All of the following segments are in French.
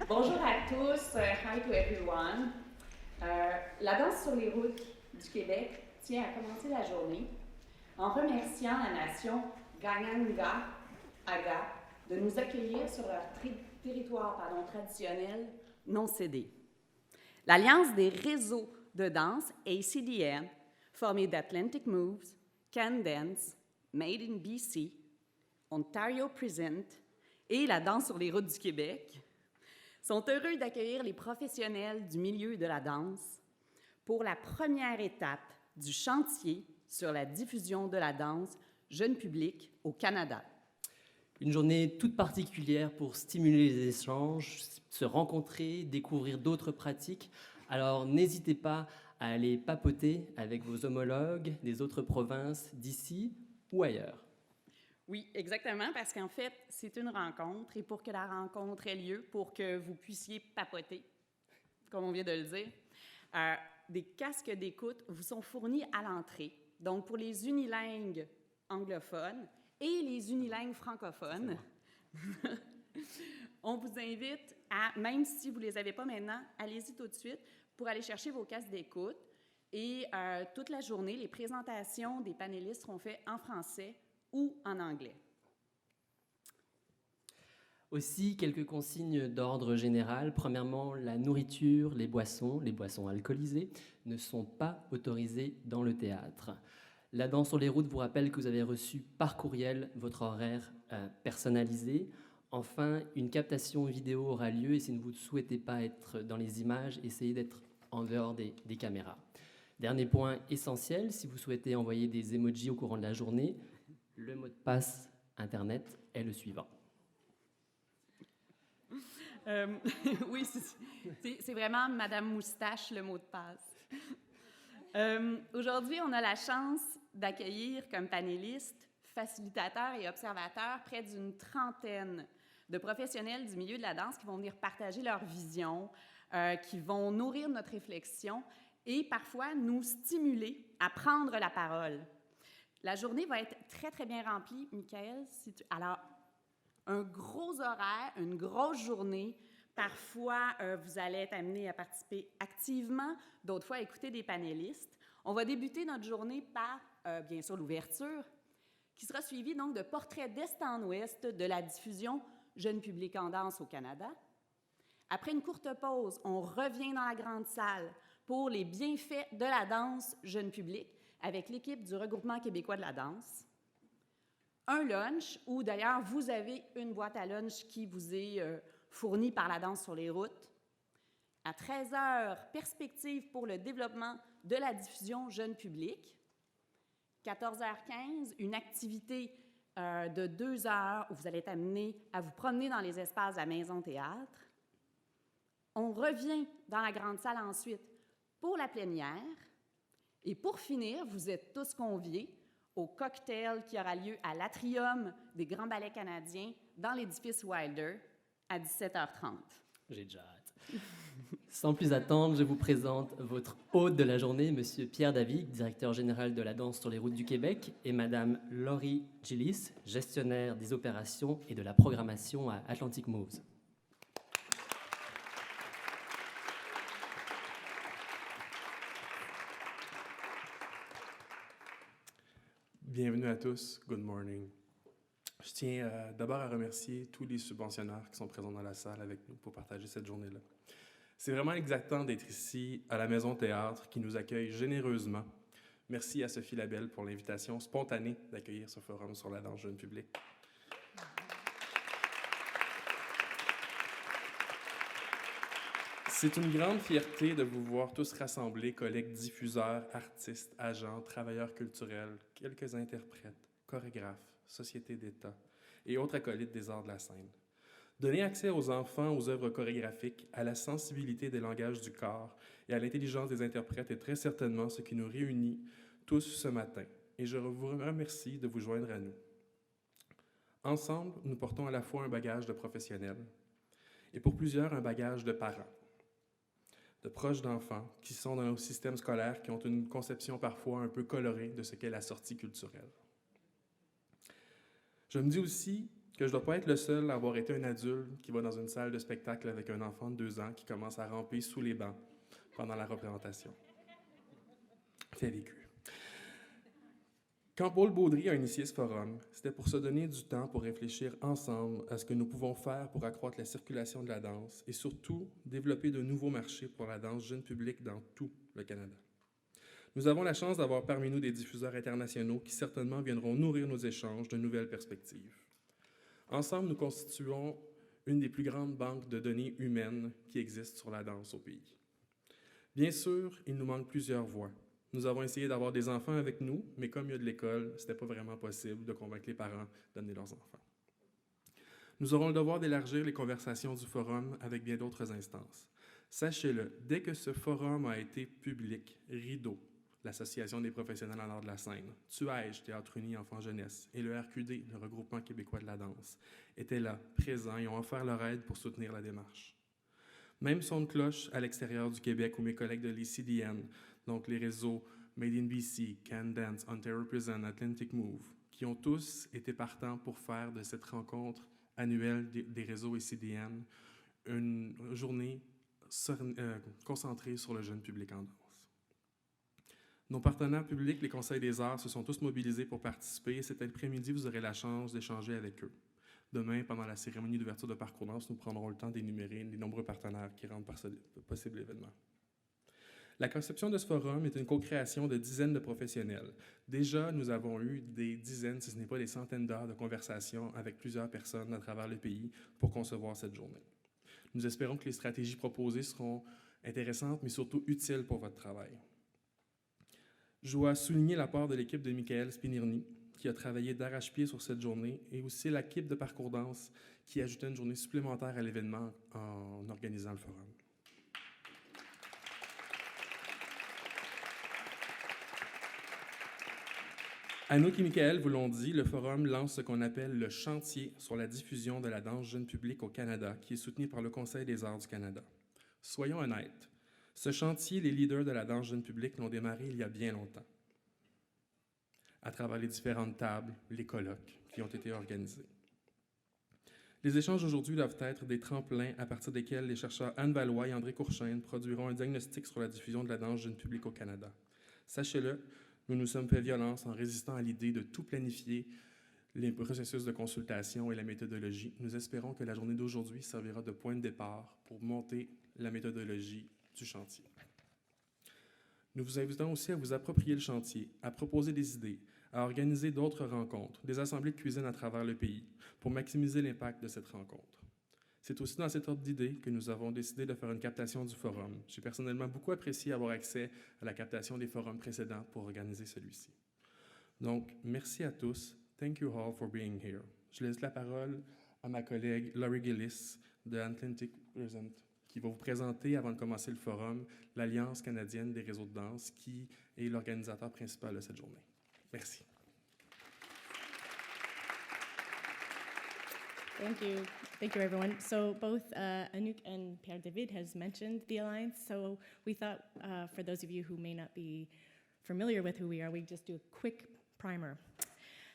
Bonjour à tous, hi to everyone. La danse sur les routes du Québec tient à commencer la journée en remerciant la nation Ganyanga Aga de nous accueillir sur leur territoire traditionnel non cédé. L'Alliance des réseaux de danse ACDN, formée d'Atlantic Moves, Can Dance, Made in BC, Ontario Present et la danse sur les routes du Québec, sont heureux d'accueillir les professionnels du milieu de la danse pour la première étape du chantier sur la diffusion de la danse jeune public au Canada. Une journée toute particulière pour stimuler les échanges, se rencontrer, découvrir d'autres pratiques. Alors n'hésitez pas à aller papoter avec vos homologues des autres provinces d'ici ou ailleurs. Oui, exactement, parce qu'en fait, c'est une rencontre et pour que la rencontre ait lieu, pour que vous puissiez papoter, comme on vient de le dire, des casques d'écoute vous sont fournis à l'entrée. Donc, pour les unilingues anglophones et les unilingues francophones, on vous invite à, même si vous ne les avez pas maintenant, allez-y tout de suite pour aller chercher vos casques d'écoute. Et toute la journée, les présentations des panélistes seront faites en français ou en anglais. Aussi, quelques consignes d'ordre général. Premièrement, la nourriture, les boissons alcoolisées ne sont pas autorisées dans le théâtre. La danse sur les routes vous rappelle que vous avez reçu par courriel votre horaire personnalisé. Enfin, une captation vidéo aura lieu et si vous ne souhaitez pas être dans les images, essayez d'être en dehors des caméras. Dernier point essentiel, si vous souhaitez envoyer des emojis au courant de la journée, le mot de passe Internet est le suivant. Oui, c'est vraiment Madame Moustache, le mot de passe. Aujourd'hui, on a la chance d'accueillir comme panélistes, facilitateurs et observateurs près d'une trentaine de professionnels du milieu de la danse qui vont venir partager leur vision, qui vont nourrir notre réflexion et parfois nous stimuler à prendre la parole. La journée va être très, très bien remplie. Michael, alors, un gros horaire, une grosse journée. Parfois, vous allez être amené à participer activement, d'autres fois à écouter des panélistes. On va débuter notre journée par, bien sûr, l'ouverture, qui sera suivie donc de portraits d'Est en Ouest de la diffusion jeune public en danse au Canada. Après une courte pause, on revient dans la grande salle pour les bienfaits de la danse jeune public avec l'équipe du Regroupement québécois de la danse. Un lunch, où d'ailleurs vous avez une boîte à lunch qui vous est fournie par la danse sur les routes. À 13h, perspective pour le développement de la diffusion jeune public. 14h15, une activité de 2 heures où vous allez être amené à vous promener dans les espaces de la Maison Théâtre. On revient dans la grande salle ensuite pour la plénière. Et pour finir, vous êtes tous conviés au cocktail qui aura lieu à l'Atrium des Grands Ballets canadiens dans l'édifice Wilder à 17h30. J'ai déjà hâte. Sans plus attendre, je vous présente votre hôte de la journée, Monsieur Pierre David, directeur général de la danse sur les routes du Québec, et Madame Laurie Gillis, gestionnaire des opérations et de la programmation à Atlantic Moves. Bienvenue à tous. Good morning. Je tiens d'abord à remercier tous les subventionnaires qui sont présents dans la salle avec nous pour partager cette journée-là. C'est vraiment exaltant d'être ici à la Maison Théâtre qui nous accueille généreusement. Merci à Sophie Labelle pour l'invitation spontanée d'accueillir ce forum sur la danse jeune public. C'est une grande fierté de vous voir tous rassemblés, collègues diffuseurs, artistes, agents, travailleurs culturels, quelques interprètes, chorégraphes, sociétés d'État et autres acolytes des arts de la scène. Donner accès aux enfants aux œuvres chorégraphiques, à la sensibilité des langages du corps et à l'intelligence des interprètes est très certainement ce qui nous réunit tous ce matin. Et je vous remercie de vous joindre à nous. Ensemble, nous portons à la fois un bagage de professionnels et pour plusieurs un bagage de parents, de proches d'enfants qui sont dans nos systèmes scolaires, qui ont une conception parfois un peu colorée de ce qu'est la sortie culturelle. Je me dis aussi que je ne dois pas être le seul à avoir été un adulte qui va dans une salle de spectacle avec un enfant de 2 ans qui commence à ramper sous les bancs pendant la représentation. Fait vécu. Quand Paul Baudry a initié ce forum, c'était pour se donner du temps pour réfléchir ensemble à ce que nous pouvons faire pour accroître la circulation de la danse et surtout développer de nouveaux marchés pour la danse jeune public dans tout le Canada. Nous avons la chance d'avoir parmi nous des diffuseurs internationaux qui certainement viendront nourrir nos échanges de nouvelles perspectives. Ensemble, nous constituons une des plus grandes banques de données humaines qui existent sur la danse au pays. Bien sûr, il nous manque plusieurs voix. Nous avons essayé d'avoir des enfants avec nous, mais comme il y a de l'école, ce n'était pas vraiment possible de convaincre les parents d'amener leurs enfants. Nous aurons le devoir d'élargir les conversations du forum avec bien d'autres instances. Sachez-le, dès que ce forum a été public, Rideau, l'Association des professionnels en art de la scène, Tuège, Théâtre uni Enfants Jeunesse, et le RQD, le Regroupement québécois de la danse, étaient là, présents et ont offert leur aide pour soutenir la démarche. Même son de cloche à l'extérieur du Québec où mes collègues de l'ECDN, donc les réseaux Made in BC, Can Dance, Ontario Represent, Atlantic Move, qui ont tous été partants pour faire de cette rencontre annuelle des réseaux ECDN une journée concentrée sur le jeune public en danse. Nos partenaires publics, les Conseils des arts, se sont tous mobilisés pour participer et cet après-midi, vous aurez la chance d'échanger avec eux. Demain, pendant la cérémonie d'ouverture de Parcours Danse, nous prendrons le temps d'énumérer les nombreux partenaires qui rendent par ce possible événement. La conception de ce forum est une co-création de dizaines de professionnels. Déjà, nous avons eu des dizaines, si ce n'est pas des centaines d'heures de conversation avec plusieurs personnes à travers le pays pour concevoir cette journée. Nous espérons que les stratégies proposées seront intéressantes, mais surtout utiles pour votre travail. Je dois souligner l'apport de l'équipe de Michael Spinirni, qui a travaillé d'arrache-pied sur cette journée, et aussi l'équipe de Parcours Danse, qui ajoutait une journée supplémentaire à l'événement en organisant le forum. Anouk et Michael vous l'ont dit, le forum lance ce qu'on appelle le chantier sur la diffusion de la danse jeune public au Canada, qui est soutenu par le Conseil des arts du Canada. Soyons honnêtes, ce chantier, les leaders de la danse jeune public l'ont démarré il y a bien longtemps, à travers les différentes tables, les colloques qui ont été organisés. Les échanges aujourd'hui doivent être des tremplins à partir desquels les chercheurs Anne Valois et André Courchaine produiront un diagnostic sur la diffusion de la danse jeune public au Canada. Sachez-le, nous nous sommes fait violence en résistant à l'idée de tout planifier, les processus de consultation et la méthodologie. Nous espérons que la journée d'aujourd'hui servira de point de départ pour monter la méthodologie du chantier. Nous vous invitons aussi à vous approprier le chantier, à proposer des idées, à organiser d'autres rencontres, des assemblées de cuisine à travers le pays, pour maximiser l'impact de cette rencontre. C'est aussi dans cet ordre d'idées que nous avons décidé de faire une captation du forum. J'ai personnellement beaucoup apprécié avoir accès à la captation des forums précédents pour organiser celui-ci. Donc, merci à tous. Thank you all for being here. Je laisse la parole à ma collègue Laurie Gillis de Atlantic Represent, qui va vous présenter, avant de commencer le forum, l'Alliance canadienne des réseaux de danse, qui est l'organisateur principal de cette journée. Merci. Thank you. Thank you, everyone. So both Anouk and Pierre David has mentioned the Alliance, so we thought for those of you who may not be familiar with who we are, we'd just do a quick primer.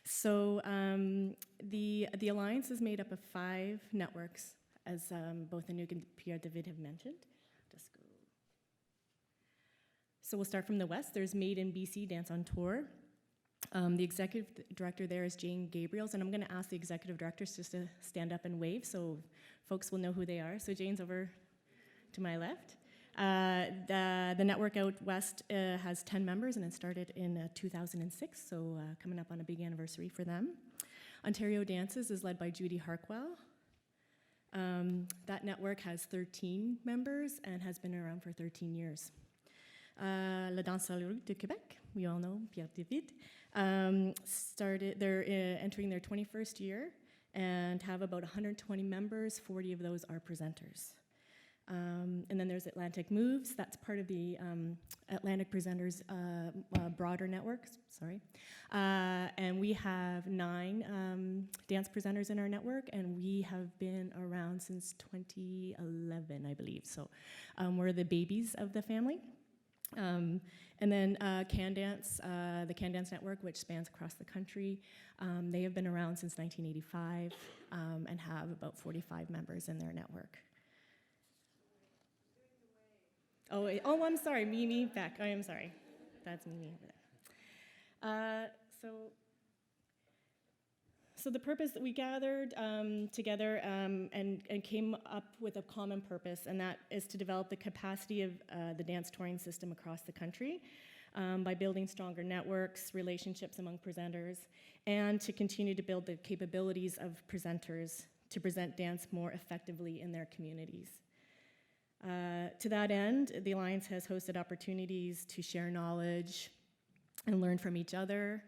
So the Alliance is made up of 5 networks, as both Anouk and Pierre David have mentioned. Just go. So we'll start from the west. There's Made in BC Dance on Tour. The executive director there is Jane Gabriels, and I'm going to ask the executive directors just to stand up and wave so folks will know who they are. So Jane's over to my left. The network out west has 10 members, and it started in 2006, so coming up on a big anniversary for them. Ontario Dances is led by Judy Harkwell. That network has 13 members and has been around for 13 years. La Danse à la Rue de Québec, we all know Pierre David, they're entering their 21st year and have about 120 members, 40 of those are presenters. And then there's Atlantic Moves, that's part of the Atlantic Presenters broader network, and we have 9 dance presenters in our network, and we have been around since 2011, I believe, so we're the babies of the family. And then CanDance, the CanDance Network, which spans across the country, they have been around since 1985 and have about 45 members in their network. Oh, I'm sorry, Mimi, back. I am sorry. That's Mimi over there. So the purpose that we gathered together and came up with a common purpose, and that is to develop the capacity of the dance touring system across the country by building stronger networks, relationships among presenters, and to continue to build the capabilities of presenters to present dance more effectively in their communities. To that end, the Alliance has hosted opportunities to share knowledge and learn from each other,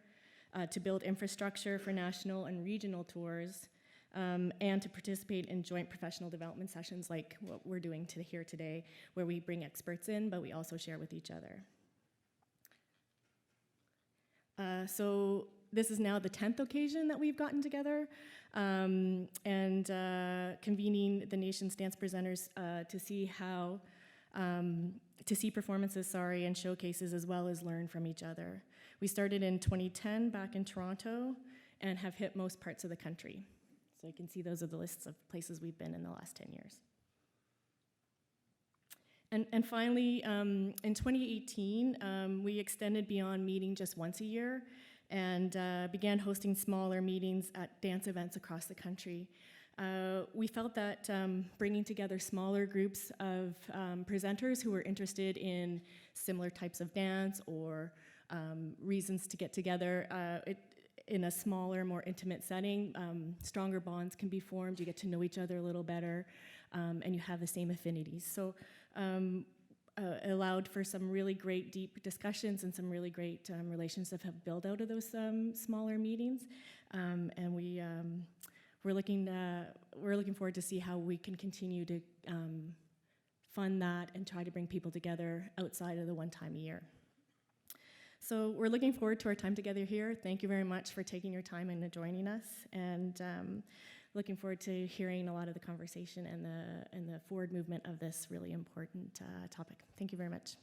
to build infrastructure for national and regional tours, and to participate in joint professional development sessions like what we're doing here today, where we bring experts in, but we also share with each other. So this is now the 10th occasion that we've gotten together and convening the nation's dance presenters to see how, to see performances, and showcases, as well as learn from each other. We started in 2010 back in Toronto and have hit most parts of the country. So you can see those are the lists of places we've been in the last 10 years. And finally, in 2018, we extended beyond meeting just once a year and began hosting smaller meetings at dance events across the country. We felt that bringing together smaller groups of presenters who were interested in similar types of dance or reasons to get together in a smaller, more intimate setting, stronger bonds can be formed, you get to know each other a little better, and you have the same affinities. So it allowed for some really great deep discussions and some really great relationships that have built out of those smaller meetings. And we're looking forward to see how we can continue to fund that and try to bring people together outside of the one time a year. So we're looking forward to our time together here. Thank you very much for taking your time and joining us, and looking forward to hearing a lot of the conversation and the forward movement of this really important topic. Thank you very much.